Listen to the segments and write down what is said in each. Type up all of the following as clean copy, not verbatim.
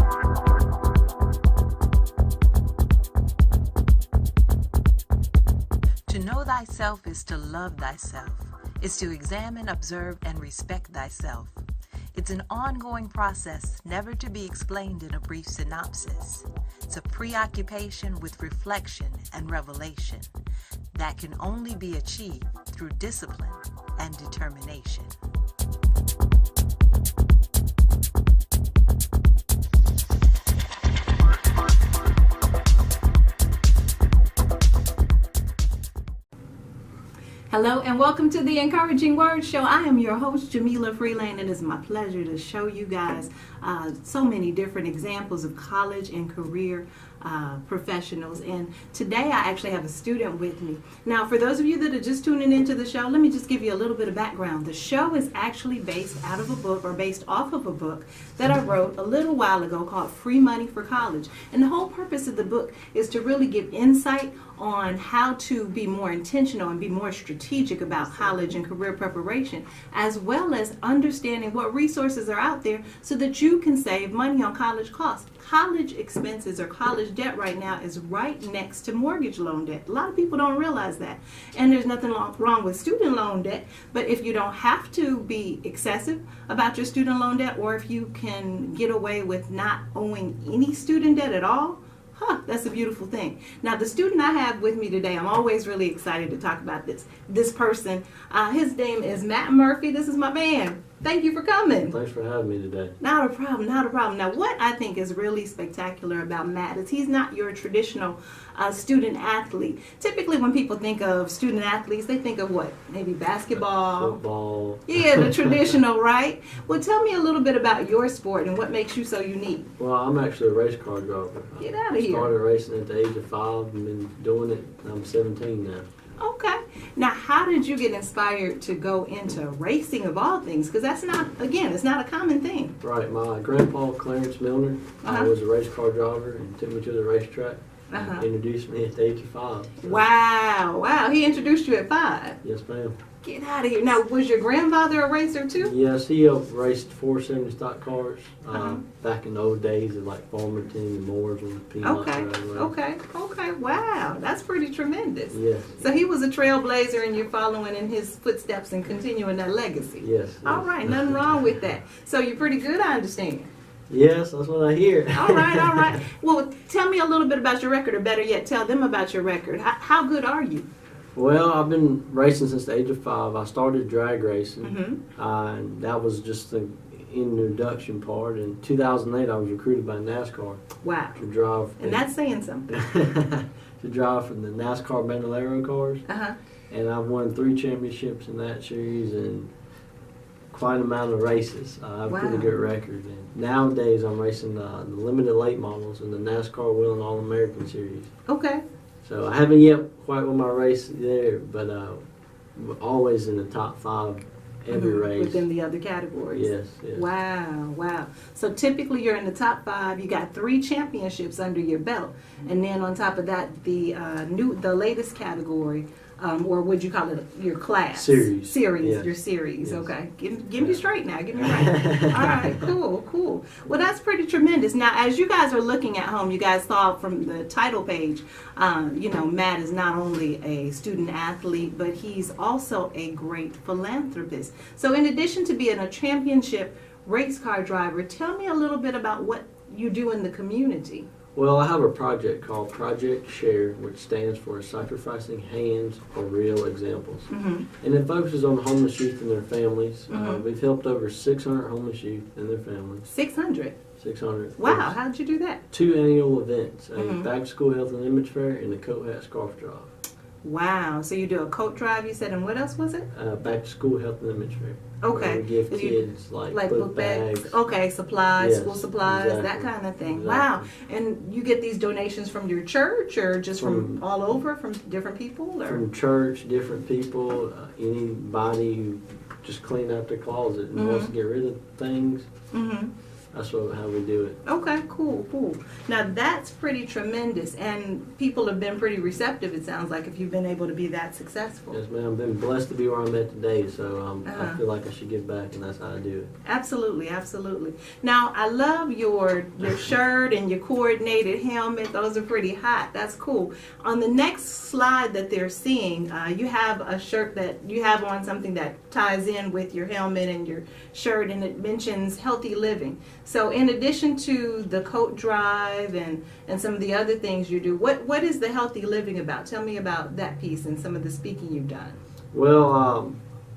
To know thyself is to love thyself, is to examine, observe, and respect thyself. It's an ongoing process, never to be explained in a brief synopsis. It's a preoccupation with reflection and revelation that can only be achieved through discipline and determination. Hello and welcome to the Encouraging Word Show. I am your host, Jamila Freelain, and it is my pleasure to show you guys so many different examples of college and career professionals. And today I actually have a student with me. Now, for those of you that are just tuning into the show, let me just give you a little bit of background. The show is actually based out of a book, or based off of a book that I wrote a little while ago called Free Money for College. And the whole purpose of the book is to really give insight on how to be more intentional and be more strategic about college and career preparation, as well as understanding what resources are out there so that you can save money on college costs. College expenses or college debt right now is right next to mortgage loan debt. A lot of people don't realize that. And there's nothing wrong with student loan debt, but if you don't have to be excessive about your student loan debt, or if you can get away with not owing any student debt at all, that's a beautiful thing. Now, the student I have with me today, I'm always really excited to talk about this person. His name is Matt Murphy. This is my man. Thank you for coming. Thanks for having me today. Not a problem, not a problem. Now, what I think is really spectacular about Matt is he's not your traditional student athlete. Typically, when people think of student athletes, they think of what? Maybe basketball. Football. Yeah, the traditional, right? Well, tell me a little bit about your sport and what makes you so unique. Well, I'm actually a race car driver. Get out of here. I started racing at the age of 5 and been doing it. I'm 17 now. Okay. Now, how did you get inspired to go into racing of all things? Because that's not, again, it's not a common thing. Right. My grandpa, Clarence Milner, was a race car driver and took me to the racetrack. Introduced me at the age of 5. So. Wow. He introduced you at 5. Yes, ma'am. Get out of here. Now, was your grandfather a racer too? Yes, he raced 470 stock cars back in the old days of like Farmington and Moores and Piedmont. Okay. Wow. That's pretty tremendous. Yes. So he was a trailblazer and you're following in his footsteps and continuing that legacy. Yes. All right. Nothing wrong with that. So you're pretty good, I understand. Yes, that's what I hear. All right. Well, tell me a little bit about your record, or better yet, tell them about your record. How good are you? Well, I've been racing since the age of 5. I started drag racing, and that was just the introduction part. In 2008, I was recruited by NASCAR. Wow. To drive. And that's saying something. To drive for the NASCAR Bandolero cars. And I've won 3 championships in that series and quite an amount of races. I have a pretty good record. And nowadays, I'm racing the limited late models in the NASCAR Whelen All-American Series. Okay. So I haven't yet quite won my race there, but always in the top 5 every race. Within the other categories. Yes. Wow. So typically you're in the top 5. You got 3 championships under your belt, and then on top of that, the latest category. Or would you call it your class? Series. Yes. Your series. Yes. Okay. Give me straight now. Give me right. All right. Cool. Well, that's pretty tremendous. Now, as you guys are looking at home, you guys saw from the title page, Matt is not only a student athlete, but he's also a great philanthropist. So in addition to being a championship race car driver, tell me a little bit about what you do in the community. Well, I have a project called Project Share, which stands for Sacrificing Hands for Real Examples. And it focuses on homeless youth and their families. We've helped over 600 homeless youth and their families. 600? 600. Wow, how did you do that? 2 annual events, a back-to-school health and image fair and a coat hat scarf drive. Wow, so you do a coat drive, you said, and what else was it? Back-to-school health and image fair. Okay. We give kids like book bags. Okay, supplies, yes, school supplies, exactly. that kind of thing. Exactly. Wow. And you get these donations from your church or just from all over, from different people? Or? From church, different people, anybody who just clean out their closet and wants to get rid of things. That's how we do it. Okay, cool. Now that's pretty tremendous, and people have been pretty receptive, it sounds like, if you've been able to be that successful. Yes, ma'am. I've been blessed to be where I'm at today, so I feel like I should give back, and that's how I do it. Absolutely. Now, I love your shirt and your coordinated helmet. Those are pretty hot. That's cool. On the next slide that they're seeing, you have a shirt that you have on something that ties in with your helmet and your shirt, and it mentions healthy living. So in addition to the coat drive and some of the other things you do, what is the healthy living about? Tell me about that piece and some of the speaking you've done. Well,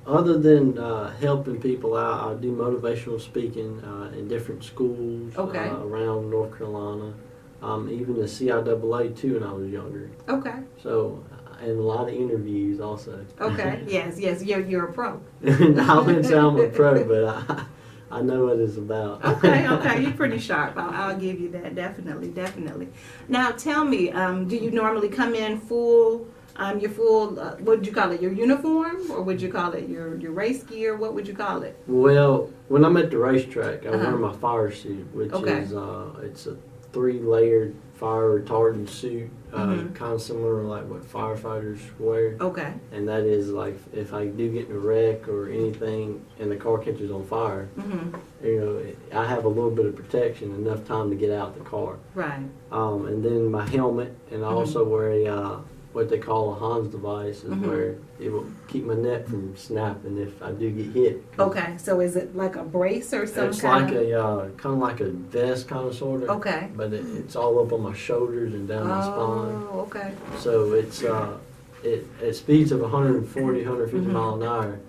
other than helping people out, I do motivational speaking in different schools around North Carolina, even the CIAA too when I was younger. Okay. So, and a lot of interviews also. Okay, yes, you're a pro. I wouldn't say I'm a pro, but I know what it's about. Okay, you're pretty sharp. I'll give you that, definitely. Now tell me, do you normally come in full, your full, what would you call it, your uniform, or would you call it your race gear? What would you call it? Well, when I'm at the racetrack, I wear my fire suit, which is, it's a 3-layered fire retardant suit, kind of similar to like what firefighters wear. Okay. And that is like if I do get in a wreck or anything and the car catches on fire, you know, I have a little bit of protection, enough time to get out the car. Right. And then my helmet, and I also wear a what they call a Hans device, is where it will keep my neck from snapping if I do get hit. Okay, so is it like a brace or some it's kind like a kind of like a vest, kind of sort of. Okay. But it's all up on my shoulders and down my spine. Oh, okay. So it's at speeds of 140, 150 mile an hour.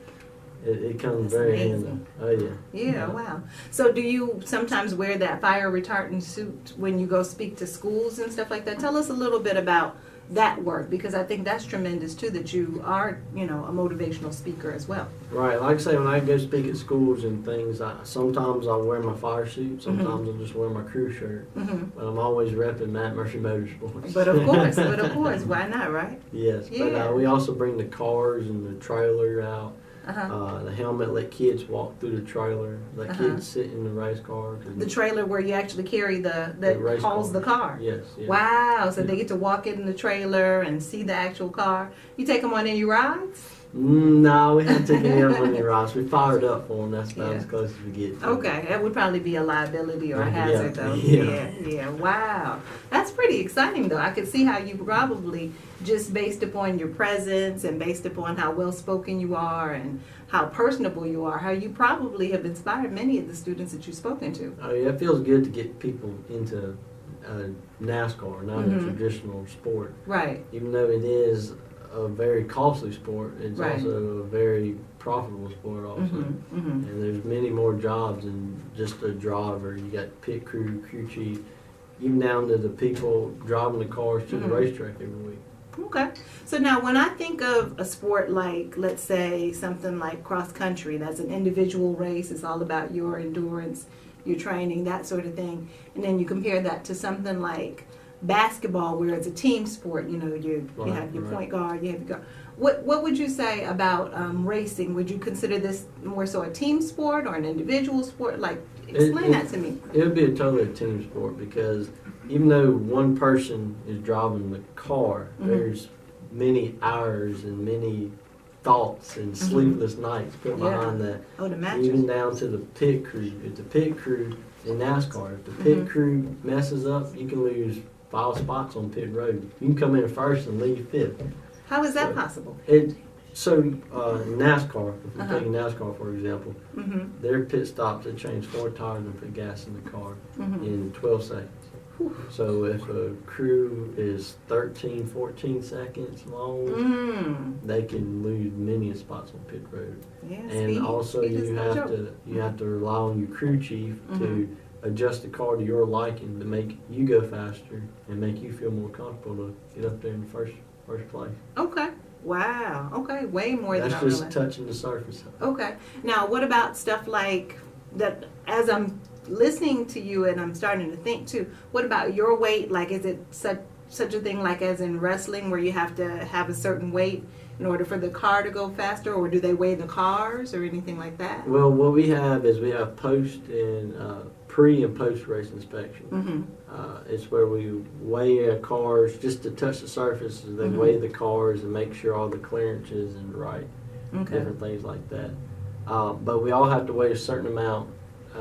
It comes very handy. Oh yeah. Yeah, wow. So do you sometimes wear that fire retardant suit when you go speak to schools and stuff like that? Tell us a little bit about that work, because I think that's tremendous too, that you are, you know, a motivational speaker as well. Right. Like I say, when I go speak at schools and things, sometimes I'll wear my fire suit, sometimes I'll just wear my crew shirt. But I'm always repping Matt Mercy Motorsports. But of course, why not, right? Yes. Yeah. But we also bring the cars and the trailer out. The helmet, let kids walk through the trailer, let kids sit in the race car. The trailer where you actually carry that hauls the car. Yes. Wow, so they get to walk in the trailer and see the actual car. You take them on any rides? No, we haven't taken any on any rides. We fired up for them. That's about as close as we get to. Okay, that would probably be a liability or a hazard though. Yeah. Wow. That's pretty exciting though. I could see how you probably, just based upon your presence and based upon how well spoken you are and how personable you are, how you probably have inspired many of the students that you've spoken to. Oh yeah, it feels good to get people into NASCAR, not a traditional sport. Right. Even though it is a very costly sport, it's also a very profitable sport also. And there's many more jobs than just a driver. You got pit crew, crew chief, even down to the people driving the cars to the racetrack every week. Okay. So now when I think of a sport like, let's say, something like cross country, that's an individual race, it's all about your endurance, your training, that sort of thing, and then you compare that to something like basketball where it's a team sport, you know, you have your point guard, you have your guard. What would you say about racing? Would you consider this more so a team sport or an individual sport? Like, explain that to me. It would be a totally a team sport, because even though one person is driving the car, there's many hours and many thoughts and sleepless nights put behind that. Oh, the matches. Even down to the pit crew. If the pit crew in NASCAR, if the pit crew messes up, you can lose 5 spots on pit road. You can come in first and leave 5th. How is that possible? NASCAR, if we're taking NASCAR for example, their pit stops, they change 4 tires and put gas in the car in 12 seconds. So if a crew is 13, 14 seconds long, they can lose many spots on pit road. Yeah, and also you have to rely on your crew chief to adjust the car to your liking to make you go faster and make you feel more comfortable to get up there in the first place. Okay. Wow. Okay. Way more than I realized. That's just touching the surface. Okay. Now, what about stuff like that? As I'm listening to you and I'm starting to think too, what about your weight? Like, is it such a thing like as in wrestling where you have to have a certain weight in order for the car to go faster, or do they weigh the cars or anything like that? Well, what we have is we have post and pre and post race inspection. It's where we weigh our cars just to touch the surface. They weigh the cars and make sure all the clearances and right, different things like that. But we all have to weigh a certain amount,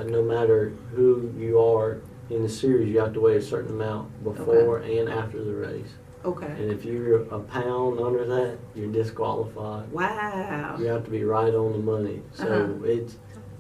no matter who you are in the series. You have to weigh a certain amount before and after the race. Okay. And if you're a pound under that, you're disqualified. Wow. You have to be right on the money. So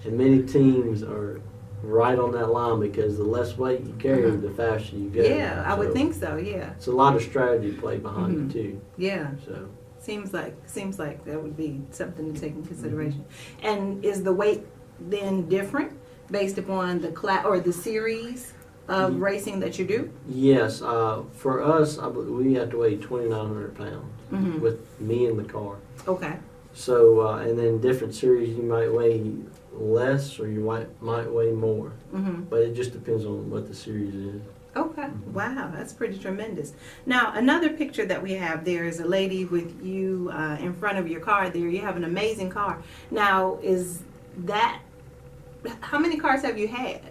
and many teams are right on that line because the less weight you carry, the faster you go. Yeah, I would think so. Yeah. It's a lot of strategy play behind it too. Yeah. So seems like that would be something to take in consideration. And is the weight then different based upon the class or the series of racing that you do? Yes. For us, we have to weigh 2,900 pounds with me in the car. Okay. So and then different series you might weigh less or you might weigh more. But it just depends on what the series is. Okay. Wow, that's pretty tremendous. Now, another picture that we have there is a lady with you in front of your car there. You have an amazing car. Now, how many cars have you had?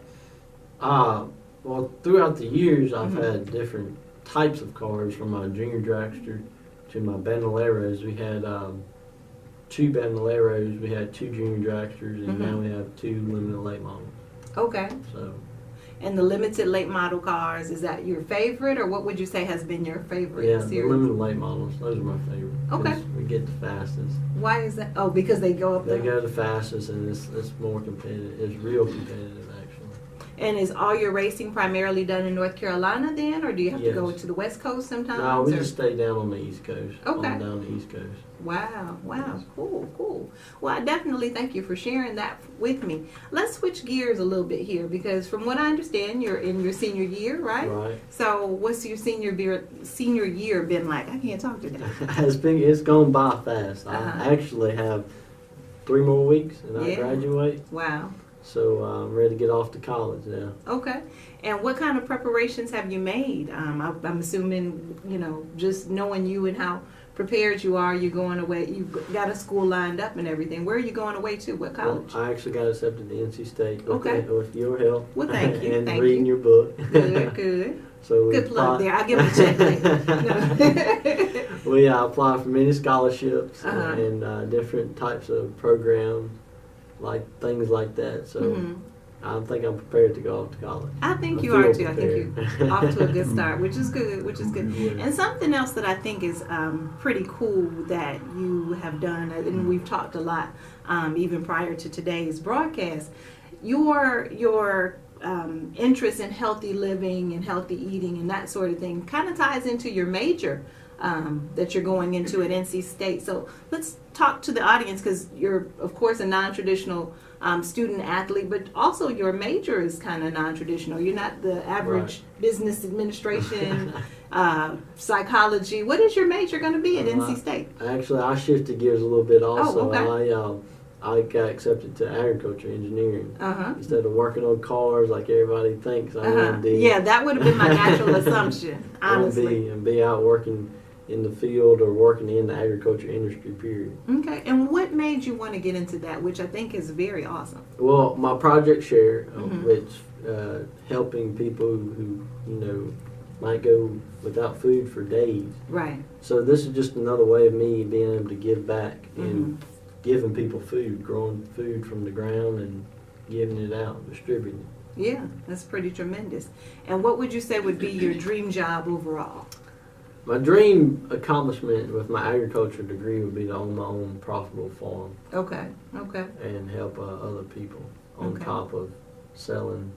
Well, throughout the years, I've had different types of cars, from my junior dragster to my bandoleros. We had 2 bandoleros, we had 2 junior dragsters, and now we have 2 limited late models. Okay. So. And the limited late model cars, is that your favorite, or what would you say has been your favorite series? The limited late models, those are my favorite. Okay. We get the fastest. Why is that? Oh, because they go up They go the fastest, and it's more competitive. It's real competitive, actually. And is all your racing primarily done in North Carolina then, or do you have to go to the West Coast sometimes? No, we just stay down on the East Coast. Okay. On down the East Coast. Wow, cool. Well, I definitely thank you for sharing that with me. Let's switch gears a little bit here, because from what I understand, you're in your senior year, right? Right. So what's your senior year been like? I can't talk today. It's gone by fast. I actually have 3 more weeks and I graduate. Wow. So I'm ready to get off to college now. Okay. And what kind of preparations have you made? I'm assuming, just knowing you and how prepared you are, you're going away, you've got a school lined up and everything. Where are you going away to? What college? Well, I actually got accepted to NC State with your help. Well, thank you. And reading your book. Good. So good plug there. I'll give it a check later. We apply for many scholarships and different types of programs, like things like that. So I think I'm prepared to go off to college. I think you are too. I think you're off to a good start, which is good. Yeah. And something else that I think is pretty cool that you have done, and we've talked a lot even prior to today's broadcast, your interest in healthy living and healthy eating and that sort of thing kind of ties into your major that you're going into at NC State. So let's talk to the audience, because you're, of course, a non-traditional student athlete, but also your major is kind of non-traditional. You're not the average business administration, psychology. What is your major going to be at NC State? Actually, I shifted gears a little bit also. Oh, okay. I got accepted to agriculture engineering. Instead of working on cars like everybody thinks I want to do. Yeah, that would have been my natural assumption, honestly. And be out working in the field or working in the agriculture industry, period. Okay, and what made you want to get into that, which I think is very awesome? Well, my project share, which helping people who might go without food for days. Right. So this is just another way of me being able to give back and giving people food, growing food from the ground and giving it out, distributing it. Yeah, that's pretty tremendous. And what would you say would be your dream job overall? My dream accomplishment with my agriculture degree would be to own my own profitable farm. Okay. And help other people on top of selling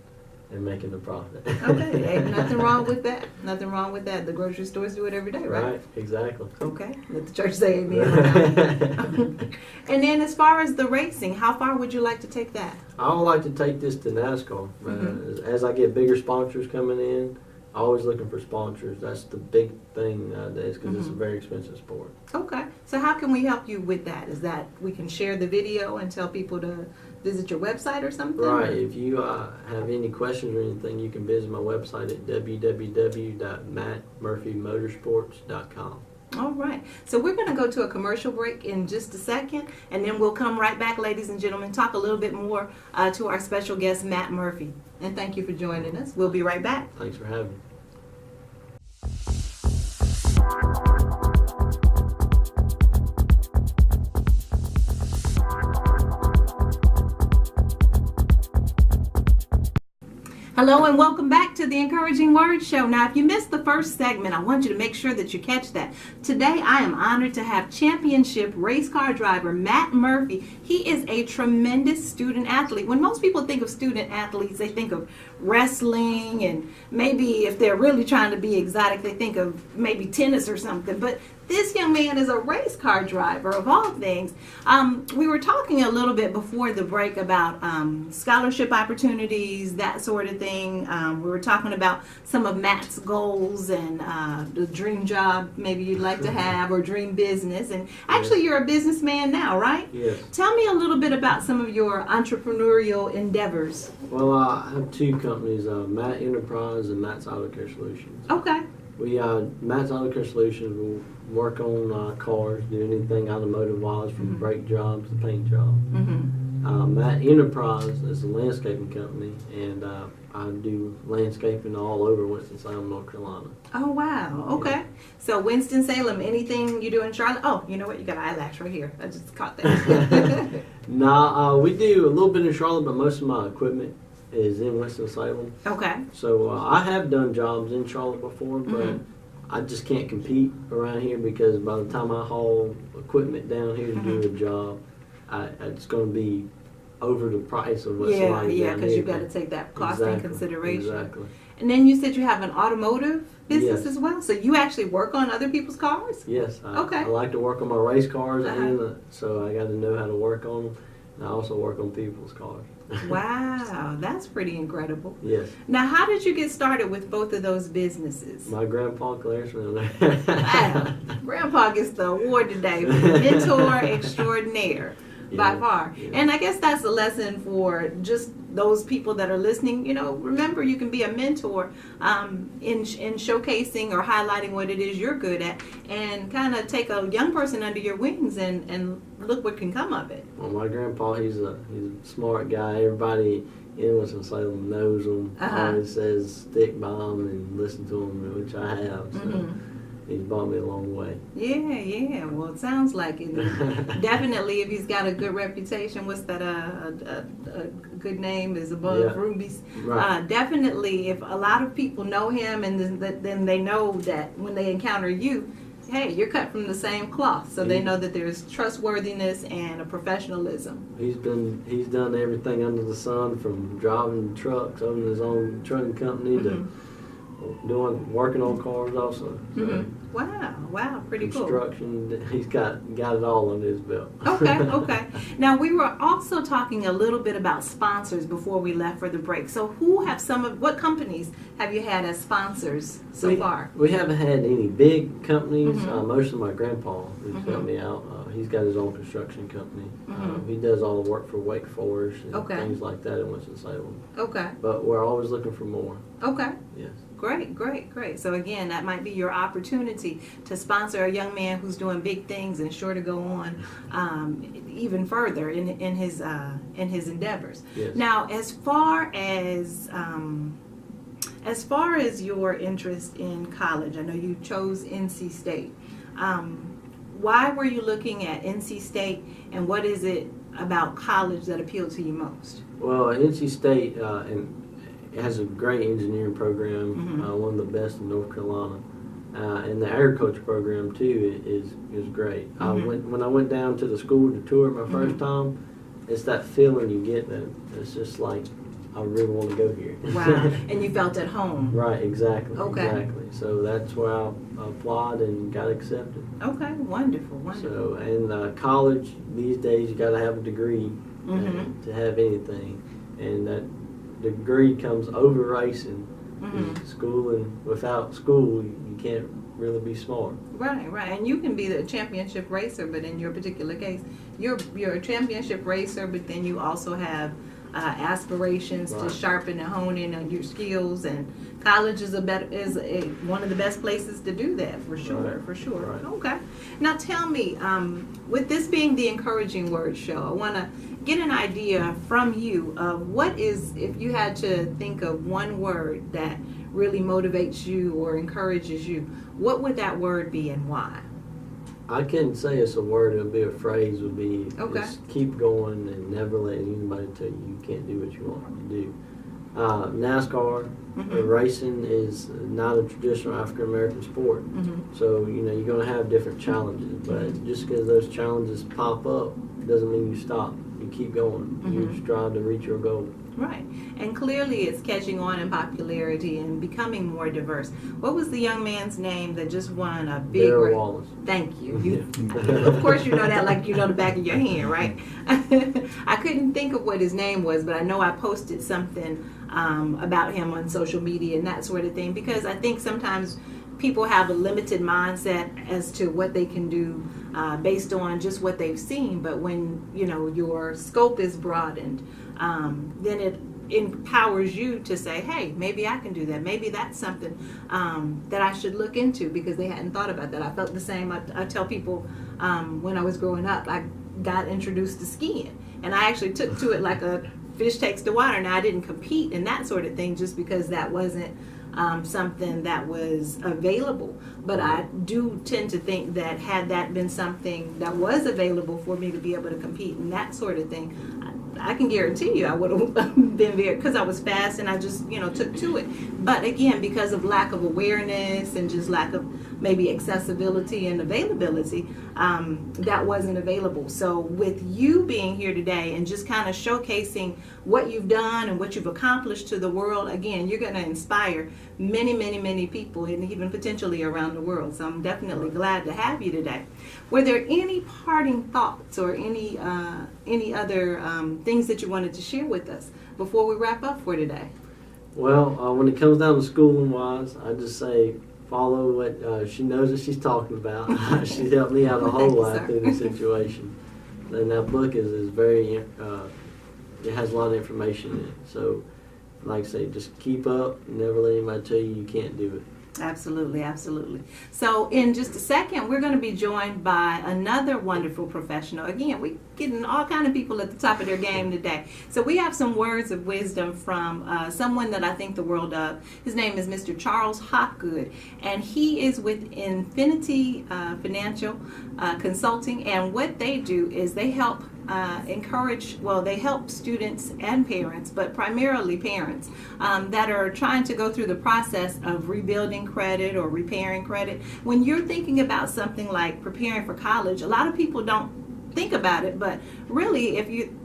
and making a profit. Okay, ain't nothing wrong with that. Nothing wrong with that. The grocery stores do it every day, right? Right, exactly. Okay, let the church say amen. And then as far as the racing, how far would you like to take that? I would like to take this to NASCAR. As I get bigger sponsors coming in, always looking for sponsors. That's the big thing nowadays, because it's a very expensive sport. Okay, so how can we help you with that? Is that we can share the video and tell people to visit your website or something? Right. If you have any questions or anything, you can visit my website at www.mattmurphymotorsports.com. All right. So we're going to go to a commercial break in just a second, and then we'll come right back, ladies and gentlemen, talk a little bit more to our special guest, Matt Murphy. And thank you for joining us. We'll be right back. Thanks for having me. Hello and welcome back to the Encouraging Word Show. Now, if you missed the first segment, I want you to make sure that you catch that. Today, I am honored to have championship race car driver Matt Murphy. He is a tremendous student athlete. When most people think of student athletes, they think of wrestling, and maybe if they're really trying to be exotic, they think of maybe tennis or something. But this young man is a race car driver, of all things. We were talking a little bit before the break about scholarship opportunities, that sort of thing. We were talking about some of Matt's goals and the dream job maybe you'd like to have, or dream business. And actually, you're a businessman now, right? Yes. Tell me a little bit about some of your entrepreneurial endeavors. Well, I have two companies, Matt Enterprise and Matt's Auto Care Solutions. Okay. We Matt's Auto Care Solutions will work on cars, do anything automotive-wise, from brake jobs to paint jobs. Matt Enterprise is a landscaping company, and I do landscaping all over Winston-Salem, North Carolina. Oh, wow. Okay. Yeah. So Winston-Salem, anything you do in Charlotte? Oh, you know what? You got an eyelash right here. I just caught that. Nah, we do a little bit in Charlotte, but most of my equipment is in Winston-Salem. Okay. So I have done jobs in Charlotte before, but I just can't compete around here, because by the time I haul equipment down here to do a job, it's going to be over the price of what's Yeah, because you got to take that cost in consideration. Exactly. And then you said you have an automotive business Yes. as well. So you actually work on other people's cars? Yes. Okay. I like to work on my race cars, so I got to know how to work on them. And I also work on people's cars. Wow, that's pretty incredible. Yes. Now, how did you get started with both of those businesses? My grandpa, Clarence. Wow, Grandpa gets the award today for mentor extraordinaire. By far. Yeah. And I guess that's a lesson for just those people that are listening. You know, remember, you can be a mentor in showcasing or highlighting what it is you're good at, and kind of take a young person under your wings and look what can come of it. Well, my grandpa, he's a smart guy. Everybody in Winston-Salem knows him. Always says stick by him and listen to him, which I have. So. He's brought me a long way. Yeah. Well, it sounds like it. Definitely, if he's got a good reputation, what's that? A good name is above rubies. Right. Definitely, if a lot of people know him, and then they know that when they encounter you, hey, you're cut from the same cloth. So they know that there's trustworthiness and a professionalism. He's done everything under the sun, from driving trucks, owning his own trucking company, to working on cars also. So Wow, pretty cool. Construction, he's got it all under his belt. Okay. Now, we were also talking a little bit about sponsors before we left for the break. So what companies have you had as sponsors so far? We haven't had any big companies. Most of my grandpa who's helped me out. He's got his own construction company. He does all the work for Wake Forest and things like that in Winston-Salem. Okay. But we're always looking for more. Okay. Yes. Great. So again, that might be your opportunity to sponsor a young man who's doing big things and sure to go on even further in his endeavors. Yes. Now, as far as your interest in college, I know you chose NC State. Why were you looking at NC State, and what is it about college that appealed to you most? Well, NC State it has a great engineering program, one of the best in North Carolina, and the agriculture program too is great. When I went down to the school to tour my first time, it's that feeling you get that it's just like, I really want to go here. Wow, and you felt at home. Right, exactly. Okay. Exactly. So that's where I applied and got accepted. Okay, wonderful. So, and college, these days you got to have a degree to have anything, and that degree comes over racing. School, and without school, you can't really be smart. Right. And you can be the championship racer, but in your particular case, you're a championship racer, but then you also have aspirations to sharpen and hone in on your skills, and college is one of the best places to do that, for sure. Right. Okay. Now tell me, with this being the Encouraging Word Show, I want to get an idea from you of what is, if you had to think of one word that really motivates you or encourages you, what would that word be and why? I can't say it's a word. It would be a phrase. Would be okay. Just keep going and never let anybody tell you you can't do what you want to do. NASCAR racing is not a traditional African American sport, so you're going to have different challenges. But just because those challenges pop up doesn't mean you stop. You keep going. You strive to reach your goal. Right. And clearly it's catching on in popularity and becoming more diverse. What was the young man's name that just won a big race? Wallace. Thank you. Of course you know that like you know the back of your hand, right? I couldn't think of what his name was, but I know I posted something about him on social media and that sort of thing, because I think sometimes people have a limited mindset as to what they can do based on just what they've seen. But when your scope is broadened, then it empowers you to say, hey, maybe I can do that. Maybe that's something that I should look into, because they hadn't thought about that. I felt the same. I tell people when I was growing up, I got introduced to skiing, and I actually took to it like a fish takes to water. Now, I didn't compete and that sort of thing just because that wasn't something that was available, but I do tend to think that had that been something that was available for me to be able to compete and that sort of thing, I can guarantee you I would have been there, because I was fast and I just took to it. But again, because of lack of awareness and just lack of maybe accessibility and availability, that wasn't available. So with you being here today and just kind of showcasing what you've done and what you've accomplished to the world, again, you're going to inspire many, many, many people, and even potentially around the world. So I'm definitely glad to have you today. Were there any parting thoughts or any other things that you wanted to share with us before we wrap up for today? Well, when it comes down to schooling wise, I just say follow what she knows what she's talking about. She helped me out a whole lot through the situation. And that book is very, it has a lot of information in it. So, like I say, just keep up. Never let anybody tell you can't do it. Absolutely, absolutely. So in just a second, we're going to be joined by another wonderful professional. Again, we're getting all kind of people at the top of their game today. So we have some words of wisdom from someone that I think the world of. His name is Mr. Charles Hopgood, and he is with Infinity Financial Consulting, and what they do is they help they help students and parents, but primarily parents that are trying to go through the process of rebuilding credit or repairing credit. When you're thinking about something like preparing for college, a lot of people don't think about it, but really if you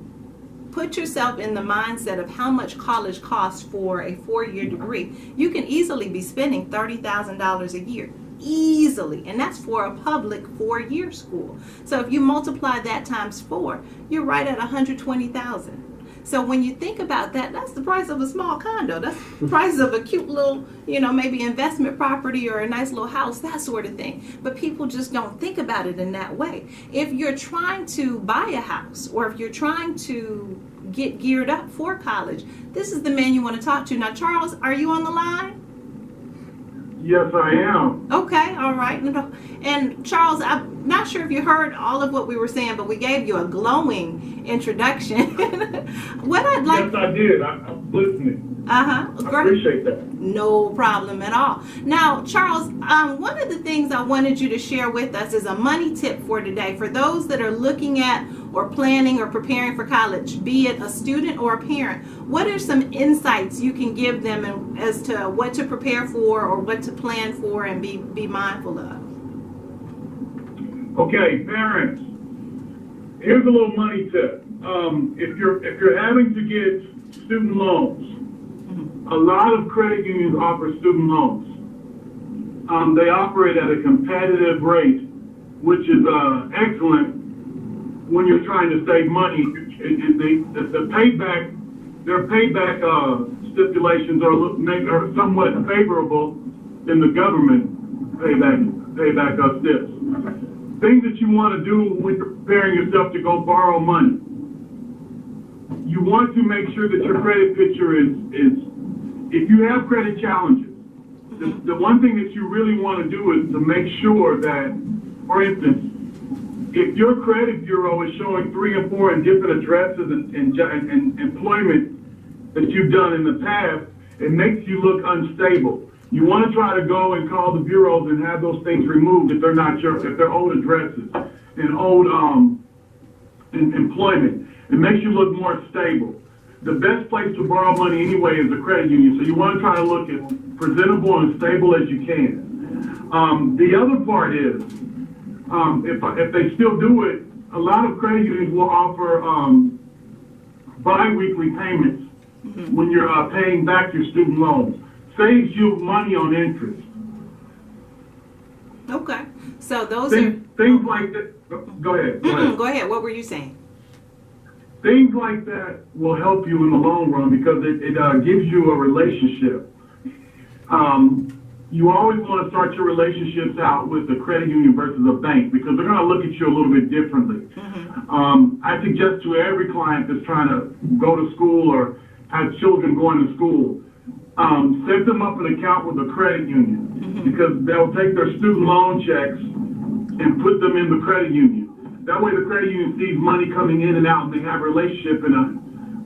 put yourself in the mindset of how much college costs for a 4-year degree, you can easily be spending $30,000 a year. Easily, and that's for a public 4-year school. So if you multiply that times 4, you're right at $120,000. So when you think about that, that's the price of a small condo. That's the price of a cute little, maybe investment property or a nice little house, that sort of thing. But people just don't think about it in that way. If you're trying to buy a house, or if you're trying to get geared up for college, this is the man you want to talk to. Now, Charles, are you on the line? Yes, I am. Okay, all right. And Charles, I'm not sure if you heard all of what we were saying, but we gave you a glowing introduction. What I'd like... Yes, I did. I'm listening. I appreciate that. No problem at all. Now, Charles, one of the things I wanted you to share with us is a money tip for today. For those that are looking at or planning or preparing for college, be it a student or a parent, what are some insights you can give them as to what to prepare for or what to plan for and be mindful of? Okay, parents, here's a little money tip. If you're having to get student loans, a lot of credit unions offer student loans. They operate at a competitive rate, which is excellent when you're trying to save money. Their payback stipulations are somewhat favorable than the government payback steps. Things that you want to do when you're preparing yourself to go borrow money. you want to make sure that your credit picture is if you have credit challenges, the one thing that you really want to do is to make sure that, for instance, if your credit bureau is showing 3 and 4 in different addresses and employment that you've done in the past, it makes you look unstable. You want to try to go and call the bureaus and have those things removed if they're not if they're old addresses and old employment. It makes you look more stable. The best place to borrow money anyway is a credit union, so you want to try to look as presentable and stable as you can. The other part is, if they still do it, a lot of credit unions will offer bi-weekly payments when you're paying back your student loans. Saves you money on interest. Okay, so those things like that. Go ahead. Go ahead. What were you saying? Things like that will help you in the long run because it gives you a relationship. You always want to start your relationships out with a credit union versus a bank because they're going to look at you a little bit differently. I suggest to every client that's trying to go to school or has children going to school, set them up an account with a credit union because they'll take their student loan checks and put them in the credit union. That way the credit union sees money coming in and out and they have a relationship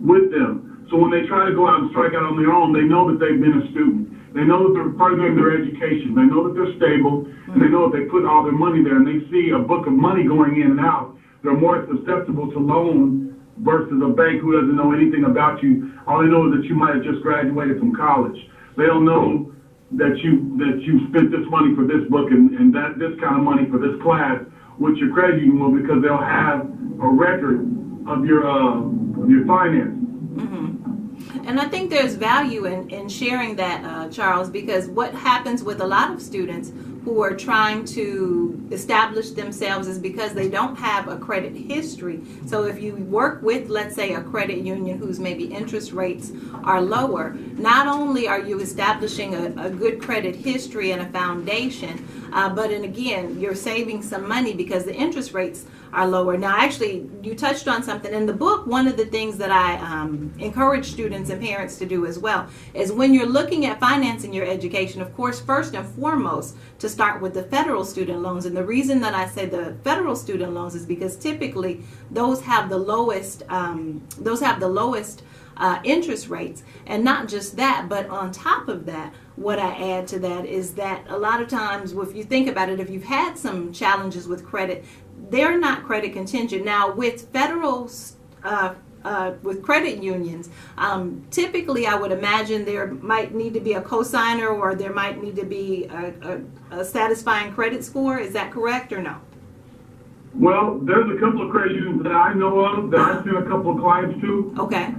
with them. So when they try to go out and strike out on their own, they know that they've been a student. They know that they're furthering their education. They know that they're stable. And they know that they put all their money there and they see a book of money going in and out. They're more susceptible to loan versus a bank who doesn't know anything about you. All they know is that you might have just graduated from college. They don't know that you spent this money for this book and that this kind of money for this class, which your credit union will, because they'll have a record of your finances. And I think there's value in sharing that, Charles, because what happens with a lot of students who are trying to establish themselves is because they don't have a credit history. So if you work with, let's say, a credit union whose maybe interest rates are lower, not only are you establishing a good credit history and a foundation, but again, you're saving some money because the interest rates are lower. Now, actually, you touched on something in the book. One of the things that I encourage students and parents to do as well is when you're looking at financing your education, of course, first and foremost, to start with the federal student loans. And the reason that I say the federal student loans is because typically those have the lowest interest rates. And not just that, but on top of that, what I add to that is that a lot of times, if you think about it, if you've had some challenges with credit, they're not credit contingent. Now, with federal, with credit unions, typically I would imagine there might need to be a cosigner or there might need to be a satisfying credit score. Is that correct or no? Well, there's a couple of credit unions that I know of that I've seen a couple of clients to. Okay.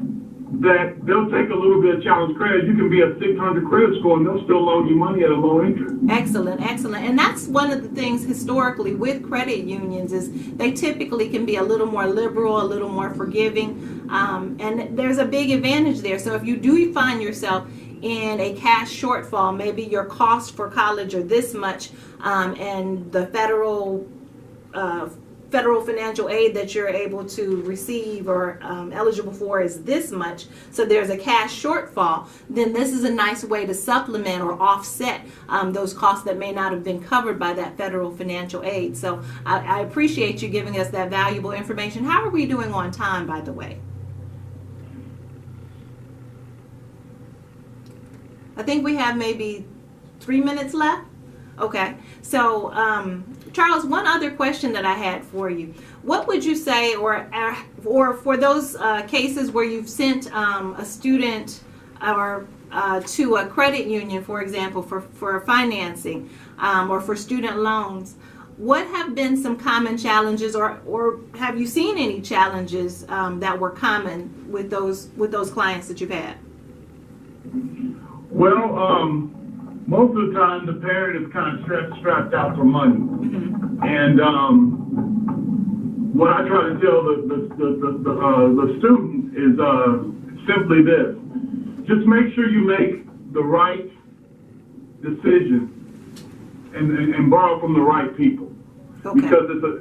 That they'll take a little bit of challenge credit. You can be a 600 credit score and they'll still loan you money at a low interest. Excellent, excellent. And that's one of the things historically with credit unions is they typically can be a little more liberal, a little more forgiving. And there's a big advantage there. So if you do find yourself in a cash shortfall, maybe your costs for college are this much, and the federal financial aid that you're able to receive or eligible for is this much, so there's a cash shortfall, then this is a nice way to supplement or offset those costs that may not have been covered by that federal financial aid. So I appreciate you giving us that valuable information. How are we doing on time, by the way? I think we have maybe 3 minutes left. Okay, so Charles, one other question that I had for you. What would you say, or for those cases where you've sent a student or to a credit union, for example, for financing or for student loans, what have been some common challenges, or have you seen any challenges that were common with those clients that you've had? Well, most of the time, the parent is kind of strapped out for money. And what I try to tell the student is simply this. Just make sure you make the right decision and borrow from the right people. Okay.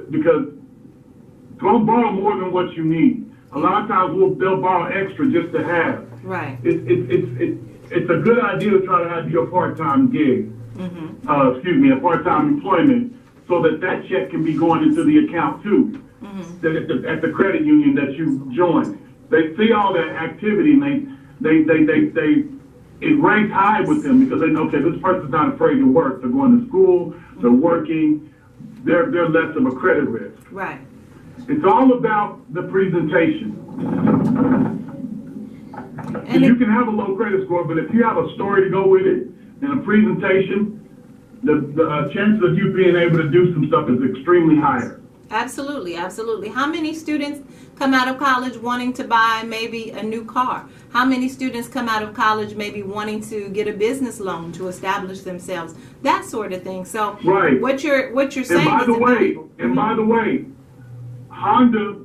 Because don't borrow more than what you need. A lot of times they'll borrow extra just to have. Right. It's a good idea to try to have your part-time gig. A part-time employment, so that check can be going into the account too. At the credit union that you join, they see all that activity and it ranks high with them because they know, okay, this person's not afraid to work. They're going to school, they're working, they're less of a credit risk. Right. It's all about the presentation. And you can have a low credit score, but if you have a story to go with it and a presentation, the chances of you being able to do some stuff is extremely higher. Absolutely, absolutely. How many students come out of college wanting to buy maybe a new car? How many students come out of college maybe wanting to get a business loan to establish themselves? That sort of thing. So right. what you're saying by the way, Honda,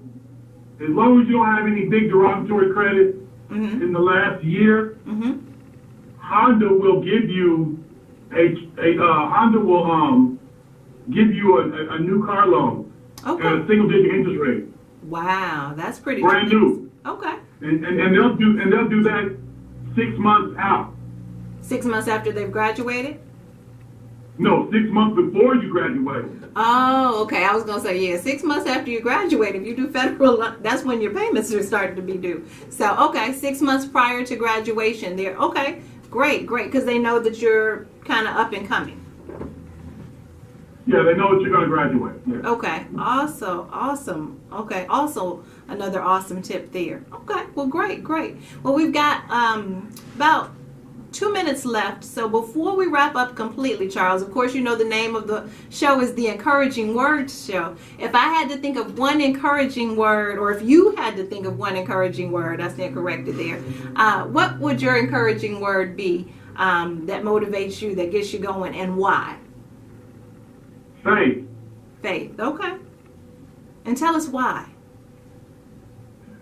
as long as you don't have any big derogatory credit in the last year, Honda will give you give you a new car loan. Okay. At a single-digit interest rate. Wow, that's pretty brand new. Okay. And they'll do that 6 months out. 6 months after they've graduated? No, 6 months before you graduate. Oh, okay. I was gonna say 6 months after you graduate. If you do federal, that's when your payments are starting to be due. So okay, 6 months prior to graduation, they're okay. Great, because they know that you're kind of up and coming. Yeah, they know that you're going to graduate. Yeah. Okay, awesome. Okay, also another awesome tip there. Okay, well, great. Well, we've got about 2 minutes left. So before we wrap up completely, Charles, of course, you know the name of the show is the Encouraging Words Show. If I had to think of one encouraging word, or if you had to think of one encouraging word, I stand corrected there, what would your encouraging word be that motivates you, that gets you going, and why? Faith, okay. And tell us why.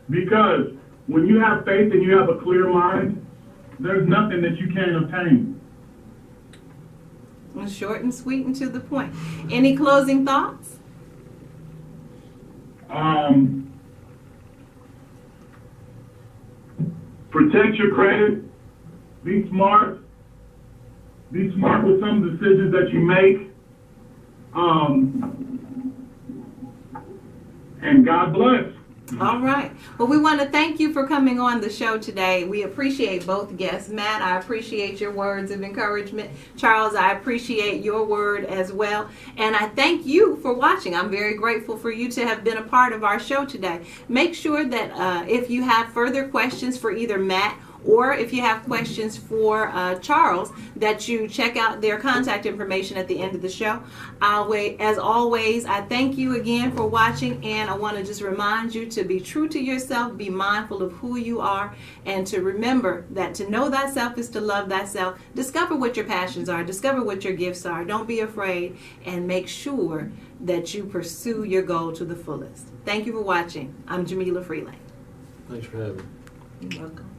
Because when you have faith and you have a clear mind, there's nothing that you can't obtain. Short and sweet and to the point. Any closing thoughts? Protect your credit. Be smart. Be smart with some of the decisions that you make. And God bless. All right. Well, we want to thank you for coming on the show today. We appreciate both guests. Matt, I appreciate your words of encouragement. Charles, I appreciate your word as well. And I thank you for watching. I'm very grateful for you to have been a part of our show today. Make sure that if you have further questions for either Matt or if you have questions for Charles, that you check out their contact information at the end of the show. As always, I thank you again for watching, and I want to just remind you to be true to yourself, be mindful of who you are, and to remember that to know thyself is to love thyself. Discover what your passions are, discover what your gifts are. Don't be afraid, and make sure that you pursue your goal to the fullest. Thank you for watching. I'm Jamila Freelain. Thanks for having me. You're welcome.